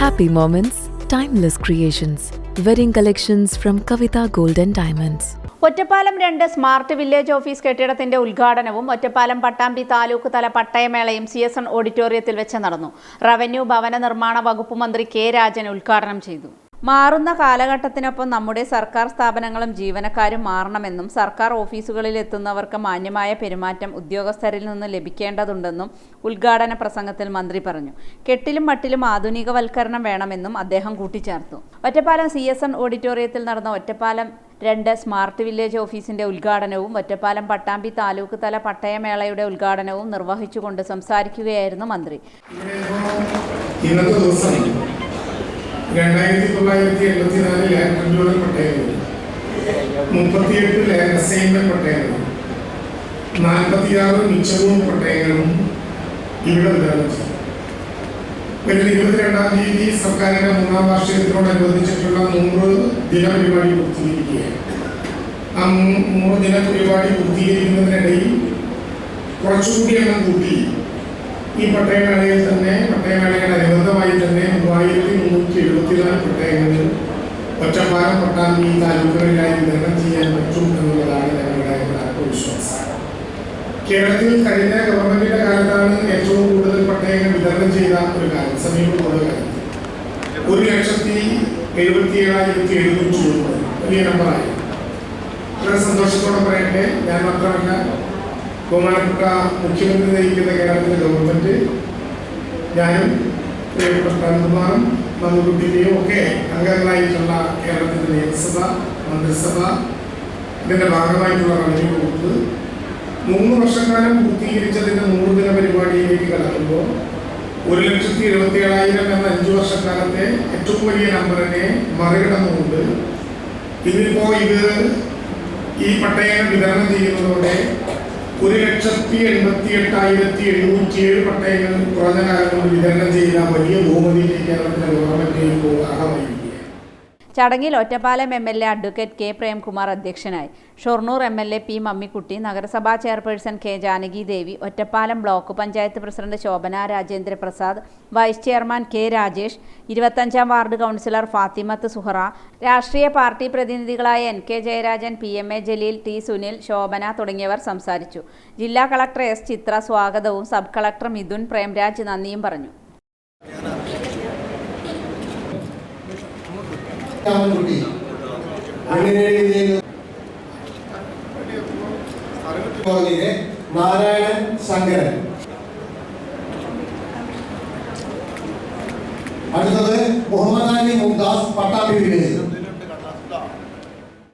Happy moments, timeless creations. Wedding collections from Kavita Gold and Diamonds. Ottapalam 2 smart village office കെട്ടിടത്തിന്റെ ഉദ്ഘാടനവും ഒറ്റപ്പാലം പട്ടാമ്പി താലൂക്ക് തല പട്ടയമേളയും CSN ഓഡിറ്റോറിയത്തിൽ വെച്ച് നടന്നു. റവന്യൂ ഭവന നിർമ്മാണ വകുപ്പ് മന്ത്രി കെ രാജൻ ഉദ്ഘാടനം ചെയ്തു. മാറുന്ന കാലഘട്ടത്തിനൊപ്പം നമ്മുടെ സർക്കാർ സ്ഥാപനങ്ങളും ജീവനക്കാരും മാറണമെന്നും സർക്കാർ ഓഫീസുകളിൽ എത്തുന്നവർക്ക് മാന്യമായ പെരുമാറ്റം ഉദ്യോഗസ്ഥരിൽ നിന്ന് ലഭിക്കേണ്ടതുണ്ടെന്നും ഉദ്ഘാടന പ്രസംഗത്തിൽ മന്ത്രി പറഞ്ഞു. കെട്ടിലും മട്ടിലും ആധുനികവൽക്കരണം വേണമെന്നും അദ്ദേഹം കൂട്ടിച്ചേർത്തു. ഒറ്റപ്പാലം CSN ഓഡിറ്റോറിയത്തിൽ നടന്ന ഒറ്റപ്പാലം 2 സ്മാർട്ട് വില്ലേജ് ഓഫീസിന്റെ ഉദ്ഘാടനവും ഒറ്റപ്പാലം പട്ടാമ്പി താലൂക്ക് തല പട്ടയമേളയുടെ ഉദ്ഘാടനവും നിർവഹിച്ചുകൊണ്ട് സംസാരിക്കുകയായിരുന്നു മന്ത്രി. 1984 ലാൻഡ് ട്രിബ്യൂണൽ പട്ടയങ്ങൾ, 38 ലാൻഡ് അസൈൻമെന്റ് പട്ടയങ്ങൾ, 46 മിച്ചഭൂമി പട്ടയങ്ങളും ഇവിടെ വിതരണം ചെയ്തു. 22-ാം തീയതി സർക്കാരിന്റെ 3ാം വാർഷികത്തിനോടനുബന്ധിച്ചിട്ടുള്ള 100 ദിനപരിപാടി പൂർത്തീകരിക്കുകയാണ്. ആ 100 ദിനപരിപാടി പൂർത്തീകരിക്കുന്നതിനിടയിൽ കുറച്ചുകൂടി എണ്ണം കൂട്ടി ഈ പട്ടയമേളയിൽ തന്നെ പട്ടയമേളയുടെ അനുബന്ധമായി തന്നെ 3374 പട്ടയങ്ങൾ ഒറ്റപ്പാലം പട്ടാമ്പി താലൂക്കുകളിലായി വിതരണം ചെയ്യാൻ പറ്റും എന്നുള്ളതാണ് ഞങ്ങളുടെ ആത്മവിശ്വാസം. കേരളത്തിൽ കഴിഞ്ഞ ഗവൺമെന്റിന്റെ കാലത്താണ് ഏറ്റവും കൂടുതൽ പട്ടയങ്ങൾ വിതരണം ചെയ്ത ഒരു കാലം. സമീപമുള്ള കാലത്ത് 1,77,720 വലിയ നമ്പറായി. വളരെ സന്തോഷത്തോടെ പറയട്ടെ, ഞാൻ മാത്രമല്ല, ബഹുമാനപ്പെട്ട മുഖ്യമന്ത്രി നയിക്കുന്ന കേരളത്തിലെ ഗവൺമെന്റ്, ഞാനും പ്രിയപ്പെട്ട പ്രധാനമന്ത്രിമാരും മന്ത്രിയും ഒക്കെ അംഗങ്ങളായിട്ടുള്ള കേരളത്തിന്റെ നിയമസഭ, മന്ത്രിസഭ, ഇതിന്റെ ഭാഗമായിട്ടുള്ള റവന്യൂ വകുപ്പ് 3 വർഷക്കാലം പൂർത്തീകരിച്ചതിന്റെ 100 ദിന പരിപാടിയിലേക്ക് കടക്കുമ്പോൾ 1,77,000 എന്ന 5 വർഷക്കാലത്തെ ഏറ്റവും വലിയ നമ്പറിനെ മറികടന്നുകൊണ്ട് ഇന്നിപ്പോ ഈ പട്ടയങ്ങൾ വിതരണം ചെയ്യുന്നതോടെ 1,88,707 പട്ടയങ്ങൾ കുറഞ്ഞ കാലം കൊണ്ട് വിതരണം ചെയ്ത വലിയ ബഹുമതിയിലേക്ക് കേരളത്തിലെ ഗവൺമെന്റ് ഭാഗമായി. ചടങ്ങിൽ Ottapalam MLA advocate K Premkumar അധ്യക്ഷനായി. ഷൊർണൂർ MLA പി മമ്മിക്കുട്ടി, നഗരസഭാ chairperson K Janaki Devi, Ottapalam block panchayat president Shobhana Rajendra Prasad, vice chairman K Rajesh, 25-ാം വാർഡ് കൗൺസിലർ ഫാത്തിമത്ത് സുഹറ, രാഷ്ട്രീയ പാർട്ടി പ്രതിനിധികളായ NK Jayarajan, PMA Jaleel, T Sunil, Shobhana തുടങ്ങിയവർ സംസാരിച്ചു. ജില്ലാ കളക്ടർ S ചിത്ര സ്വാഗതവും സബ് കളക്ടർ മിഥുൻ പ്രേംരാജ് നന്ദിയും പറഞ്ഞു. നാരായണൻ ശങ്കരൻ. അടുത്തത് മുഹമ്മദ് അലി